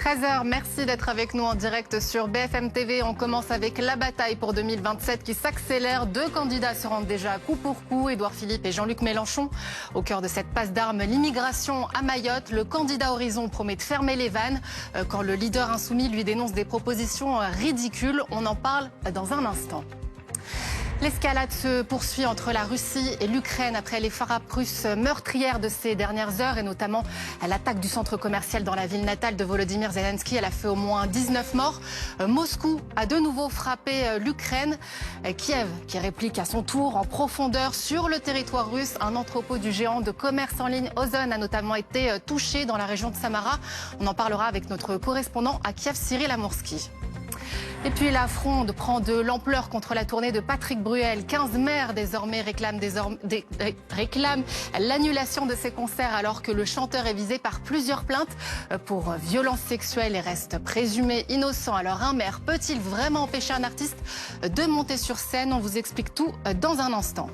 13h, merci d'être avec nous en direct sur BFM TV. On commence avec la bataille pour 2027 qui s'accélère. Deux candidats se rendent déjà coup pour coup, Édouard Philippe et Jean-Luc Mélenchon. Au cœur de cette passe d'armes, l'immigration à Mayotte. Le candidat Horizon promet de fermer les vannes quand le leader insoumis lui dénonce des propositions ridicules. On en parle dans un instant. L'escalade se poursuit entre la Russie et l'Ukraine après les frappes russes meurtrières de ces dernières heures et notamment l'attaque du centre commercial dans la ville natale de Volodymyr Zelensky. Elle a fait au moins 19 morts. Moscou a de nouveau frappé l'Ukraine. Kiev qui réplique à son tour en profondeur sur le territoire russe. Un entrepôt du géant de commerce en ligne Ozon a notamment été touché dans la région de Samara. On en parlera avec notre correspondant à Kiev, Cyril Amourski. Et puis la fronde prend de l'ampleur contre la tournée de Patrick Bruel. 15 maires désormais réclament l'annulation de ses concerts alors que le chanteur est visé par plusieurs plaintes pour violences sexuelles et reste présumé innocent. Alors un maire peut-il vraiment empêcher un artiste de monter sur scène? On vous explique tout dans un instant.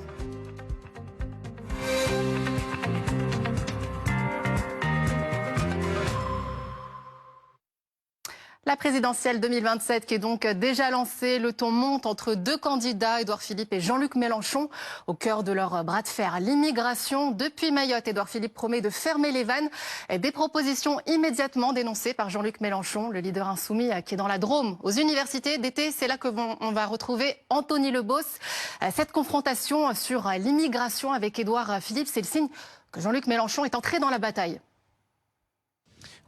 La présidentielle 2027 qui est donc déjà lancée. Le ton monte entre deux candidats, Édouard Philippe et Jean-Luc Mélenchon, au cœur de leur bras de fer. L'immigration. Depuis Mayotte, Édouard Philippe promet de fermer les vannes. Des propositions immédiatement dénoncées par Jean-Luc Mélenchon, le leader insoumis qui est dans la Drôme. Aux universités d'été, c'est là qu'on va retrouver Anthony Lebos. Cette confrontation sur l'immigration avec Édouard Philippe, c'est le signe que Jean-Luc Mélenchon est entré dans la bataille.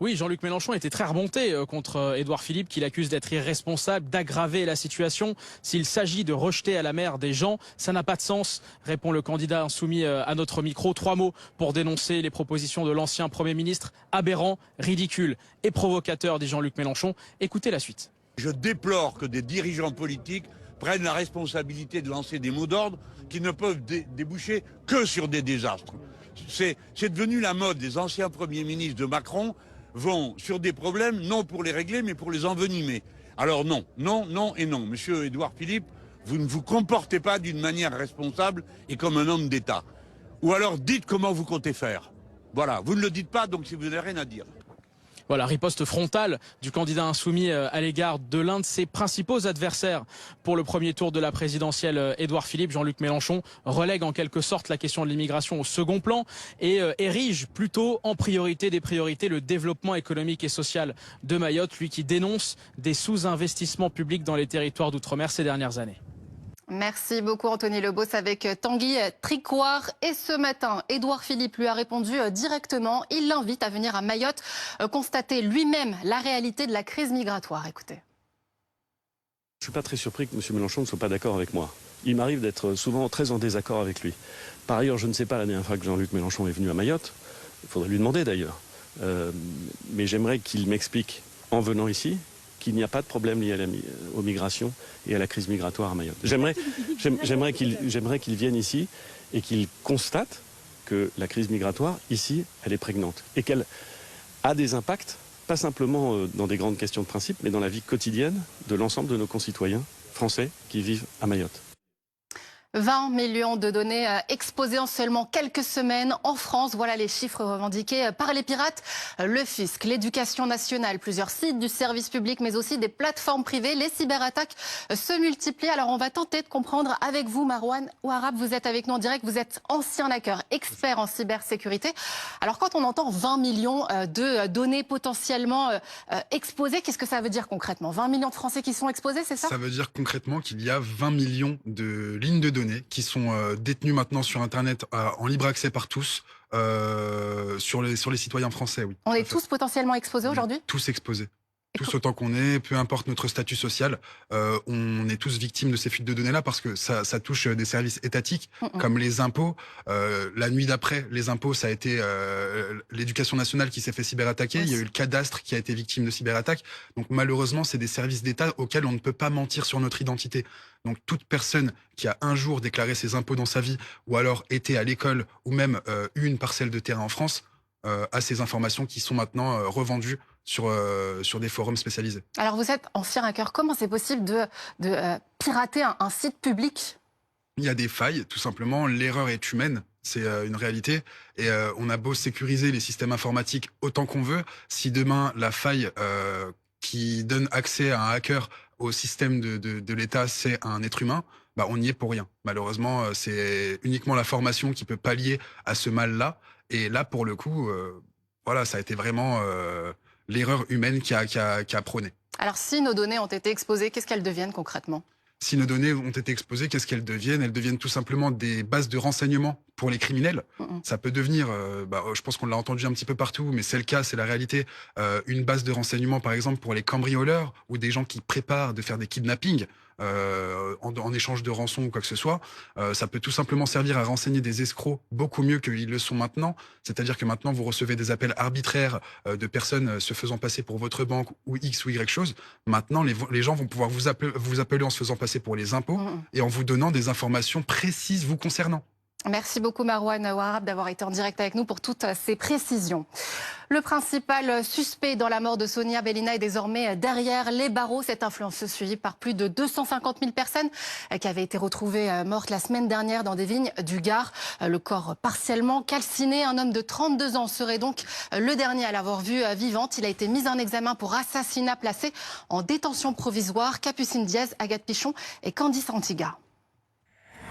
Oui, Jean-Luc Mélenchon était très remonté contre Édouard Philippe, qui l'accuse d'être irresponsable, d'aggraver la situation. S'il s'agit de rejeter à la mer des gens, ça n'a pas de sens, répond le candidat insoumis à notre micro. 3 mots pour dénoncer les propositions de l'ancien Premier ministre. Aberrant, ridicule et provocateur, dit Jean-Luc Mélenchon. Écoutez la suite. Je déplore que des dirigeants politiques prennent la responsabilité de lancer des mots d'ordre qui ne peuvent déboucher que sur des désastres. C'est devenu la mode. Des anciens premiers ministres de Macron vont sur des problèmes, non pour les régler, mais pour les envenimer. Alors non, non, non et non. Monsieur Édouard Philippe, vous ne vous comportez pas d'une manière responsable et comme un homme d'État. Ou alors dites comment vous comptez faire. Voilà, vous ne le dites pas, donc si vous n'avez rien à dire. Voilà, riposte frontale du candidat insoumis à l'égard de l'un de ses principaux adversaires pour le premier tour de la présidentielle, Édouard Philippe. Jean-Luc Mélenchon relègue en quelque sorte la question de l'immigration au second plan et érige plutôt en priorité des priorités le développement économique et social de Mayotte, lui qui dénonce des sous-investissements publics dans les territoires d'outre-mer ces dernières années. Merci beaucoup Anthony Lebos avec Tanguy Tricouard. Et ce matin, Édouard Philippe lui a répondu directement. Il l'invite à venir à Mayotte constater lui-même la réalité de la crise migratoire. Écoutez. Je ne suis pas très surpris que M. Mélenchon ne soit pas d'accord avec moi. Il m'arrive d'être souvent très en désaccord avec lui. Par ailleurs, je ne sais pas la dernière fois que Jean-Luc Mélenchon est venu à Mayotte. Il faudrait lui demander d'ailleurs. Mais j'aimerais qu'il m'explique en venant ici qu'il n'y a pas de problème lié aux migrations et à la crise migratoire à Mayotte. J'aimerais qu'il vienne ici et qu'il constate que la crise migratoire, ici, elle est prégnante et qu'elle a des impacts, pas simplement dans des grandes questions de principe, mais dans la vie quotidienne de l'ensemble de nos concitoyens français qui vivent à Mayotte. 20 millions de données exposées en seulement quelques semaines en France. Voilà les chiffres revendiqués par les pirates. Le fisc, l'éducation nationale, plusieurs sites du service public, mais aussi des plateformes privées. Les cyberattaques se multiplient. Alors on va tenter de comprendre avec vous, Marouane Ouarab. Vous êtes avec nous en direct. Vous êtes ancien hacker, expert en cybersécurité. Alors quand on entend 20 millions de données potentiellement exposées, qu'est-ce que ça veut dire concrètement? 20 millions de Français qui sont exposés, c'est ça? Ça veut dire concrètement qu'il y a 20 millions de lignes de données qui sont détenues maintenant sur Internet en libre accès par tous sur les citoyens français. Oui. On est tous potentiellement exposés aujourd'hui? Tous exposés. Tous autant qu'on est, peu importe notre statut social, on est tous victimes de ces fuites de données-là parce que ça touche des services étatiques comme les impôts. La nuit d'après, les impôts, ça a été l'éducation nationale qui s'est fait cyberattaquer. Il y a eu le cadastre qui a été victime de cyberattaques. Donc malheureusement, c'est des services d'État auxquels on ne peut pas mentir sur notre identité. Donc toute personne qui a un jour déclaré ses impôts dans sa vie ou alors été à l'école ou même eu une parcelle de terrain en France a ces informations qui sont maintenant revendues sur des forums spécialisés. Alors vous êtes ancien hacker, comment c'est possible de pirater un site public? Il y a des failles, tout simplement, l'erreur est humaine. C'est une réalité. Et on a beau sécuriser les systèmes informatiques autant qu'on veut, si demain la faille qui donne accès à un hacker au système de l'État, c'est un être humain, bah on n'y est pour rien. Malheureusement, c'est uniquement la formation qui peut pallier à ce mal-là. Et là, pour le coup, voilà, ça a été vraiment l'erreur humaine qui a prôné. Alors si nos données ont été exposées, qu'est-ce qu'elles deviennent concrètement ? Si nos données ont été exposées, qu'est-ce qu'elles deviennent ? Elles deviennent tout simplement des bases de renseignement pour les criminels. Ça peut devenir, je pense qu'on l'a entendu un petit peu partout, mais c'est le cas, c'est la réalité, une base de renseignement par exemple pour les cambrioleurs ou des gens qui préparent de faire des kidnappings en échange de rançon ou quoi que ce soit. Ça peut tout simplement servir à renseigner des escrocs beaucoup mieux qu'ils le sont maintenant. C'est-à-dire que maintenant vous recevez des appels arbitraires de personnes se faisant passer pour votre banque ou X ou Y chose. Maintenant les gens vont pouvoir vous appeler en se faisant passer pour les impôts et en vous donnant des informations précises vous concernant. Merci beaucoup Marouane Ouarab d'avoir été en direct avec nous pour toutes ces précisions. Le principal suspect dans la mort de Sonia Belina est désormais derrière les barreaux. Cette influenceuse suivie par plus de 250 000 personnes qui avait été retrouvée morte la semaine dernière dans des vignes du Gard. Le corps partiellement calciné. Un homme de 32 ans serait donc le dernier à l'avoir vue vivante. Il a été mis en examen pour assassinat placé en détention provisoire. Capucine Diaz, Agathe Pichon et Candice Antiga.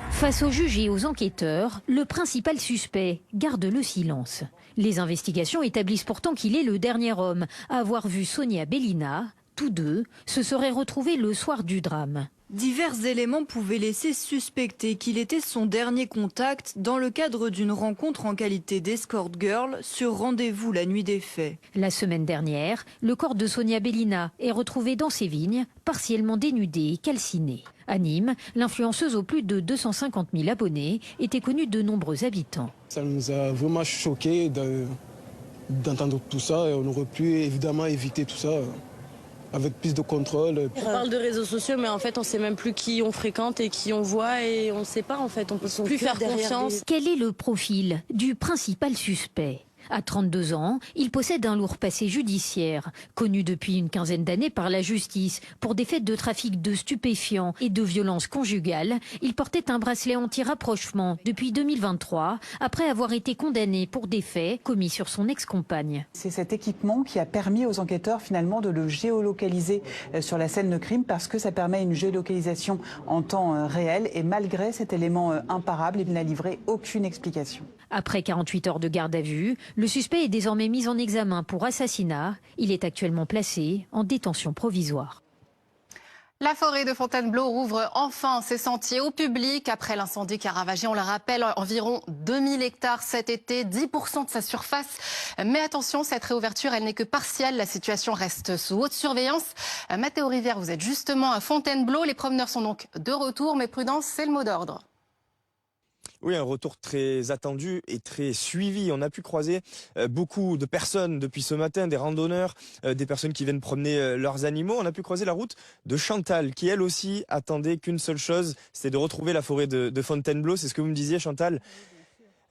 Face aux juges et aux enquêteurs, le principal suspect garde le silence. Les investigations établissent pourtant qu'il est le dernier homme à avoir vu Sonia Belina. Tous deux se seraient retrouvés le soir du drame. Divers éléments pouvaient laisser suspecter qu'il était son dernier contact dans le cadre d'une rencontre en qualité d'escort girl sur rendez-vous la nuit des faits. La semaine dernière, le corps de Sonia Belina est retrouvé dans ses vignes, partiellement dénudé et calciné. À Nîmes, l'influenceuse aux plus de 250 000 abonnés était connue de nombreux habitants. Ça nous a vraiment choqués d'entendre tout ça et on aurait pu évidemment éviter tout ça. Avec plus de contrôle. On parle de réseaux sociaux, mais en fait, on ne sait même plus qui on fréquente et qui on voit et on ne sait pas en fait. On peut plus faire confiance. Quel est le profil du principal suspect ? À 32 ans, il possède un lourd passé judiciaire, connu depuis une quinzaine d'années par la justice pour des faits de trafic de stupéfiants et de violences conjugales. Il portait un bracelet anti-rapprochement depuis 2023, après avoir été condamné pour des faits commis sur son ex-compagne. C'est cet équipement qui a permis aux enquêteurs finalement de le géolocaliser sur la scène de crime parce que ça permet une géolocalisation en temps réel et malgré cet élément imparable, il n'a livré aucune explication. Après 48 heures de garde à vue, le suspect est désormais mis en examen pour assassinat. Il est actuellement placé en détention provisoire. La forêt de Fontainebleau rouvre enfin ses sentiers au public après l'incendie qui a ravagé, on le rappelle, environ 2000 hectares cet été, 10% de sa surface. Mais attention, cette réouverture, elle n'est que partielle. La situation reste sous haute surveillance. Mathéo Rivière, vous êtes justement à Fontainebleau. Les promeneurs sont donc de retour, mais prudence, c'est le mot d'ordre. Oui, un retour très attendu et très suivi. On a pu croiser beaucoup de personnes depuis ce matin, des randonneurs, des personnes qui viennent promener leurs animaux. On a pu croiser la route de Chantal, qui elle aussi attendait qu'une seule chose, c'était de retrouver la forêt de Fontainebleau. C'est ce que vous me disiez, Chantal.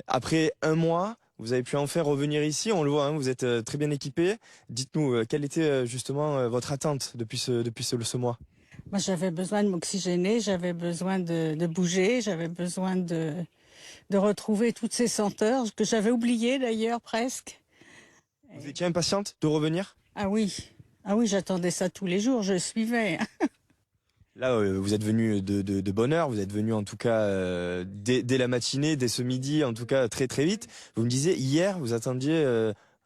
Après un mois, vous avez pu enfin revenir ici. On le voit, hein, vous êtes très bien équipés. Dites-nous, quelle était justement votre attente depuis ce mois ? Moi, j'avais besoin de m'oxygéner, j'avais besoin de bouger, j'avais besoin de retrouver toutes ces senteurs que j'avais oubliées d'ailleurs presque. Vous étiez impatiente de revenir ? Ah oui, j'attendais ça tous les jours, je suivais. Là, vous êtes venu de bonne heure, vous êtes venu en tout cas dès la matinée, dès ce midi, en tout cas très très vite. Vous me disiez, hier, vous attendiez,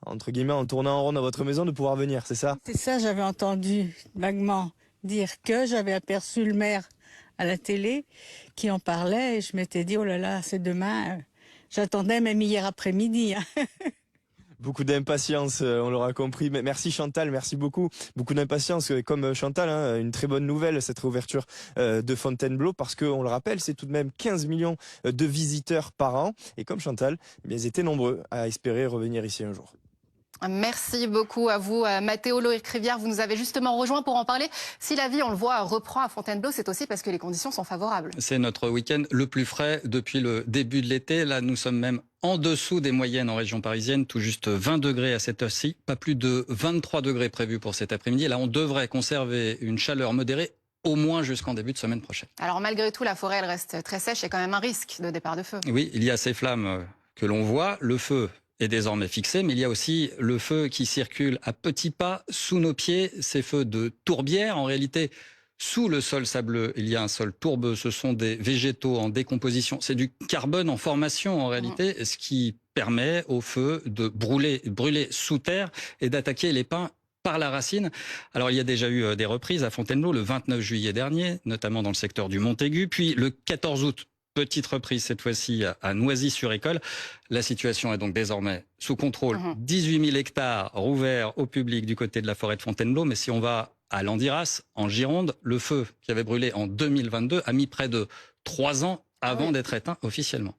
entre guillemets, en tournant en rond dans votre maison, de pouvoir venir, c'est ça ? C'est ça, j'avais entendu vaguement dire que j'avais aperçu le maire à la télé qui en parlait et je m'étais dit, oh là là, c'est demain. J'attendais même hier après-midi. Beaucoup d'impatience, on l'aura compris. Merci Chantal, merci beaucoup. Beaucoup d'impatience, comme Chantal, hein, une très bonne nouvelle, cette réouverture de Fontainebleau, parce qu'on le rappelle, c'est tout de même 15 millions de visiteurs par an. Et comme Chantal, ils étaient nombreux à espérer revenir ici un jour. Merci beaucoup à vous, Mathéo Loïc-Rivière. Vous nous avez justement rejoint pour en parler. Si la vie, on le voit, reprend à Fontainebleau, c'est aussi parce que les conditions sont favorables. C'est notre week-end le plus frais depuis le début de l'été. Là, nous sommes même en dessous des moyennes en région parisienne, tout juste 20 degrés à cette heure-ci. Pas plus de 23 degrés prévus pour cet après-midi. Là, on devrait conserver une chaleur modérée au moins jusqu'en début de semaine prochaine. Alors malgré tout, la forêt elle reste très sèche, il y a quand même un risque de départ de feu. Oui, il y a ces flammes que l'on voit, le feu est désormais fixé, mais il y a aussi le feu qui circule à petits pas sous nos pieds, ces feux de tourbière. En réalité, sous le sol sableux, il y a un sol tourbeux, ce sont des végétaux en décomposition, c'est du carbone en formation en réalité, ce qui permet au feu de brûler sous terre et d'attaquer les pins par la racine. Alors il y a déjà eu des reprises à Fontainebleau le 29 juillet dernier, notamment dans le secteur du Montaigu, puis le 14 août. Petite reprise cette fois-ci à Noisy-sur-École. La situation est donc désormais sous contrôle. 18 000 hectares rouverts au public du côté de la forêt de Fontainebleau. Mais si on va à Landiras, en Gironde, le feu qui avait brûlé en 2022 a mis près de 3 ans avant d'être éteint officiellement.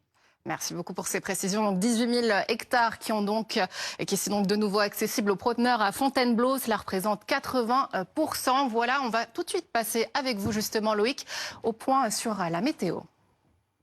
Merci beaucoup pour ces précisions. Donc 18 000 hectares qui sont donc de nouveau accessibles aux promeneurs à Fontainebleau. Cela représente 80%. Voilà, on va tout de suite passer avec vous justement Loïc au point sur la météo.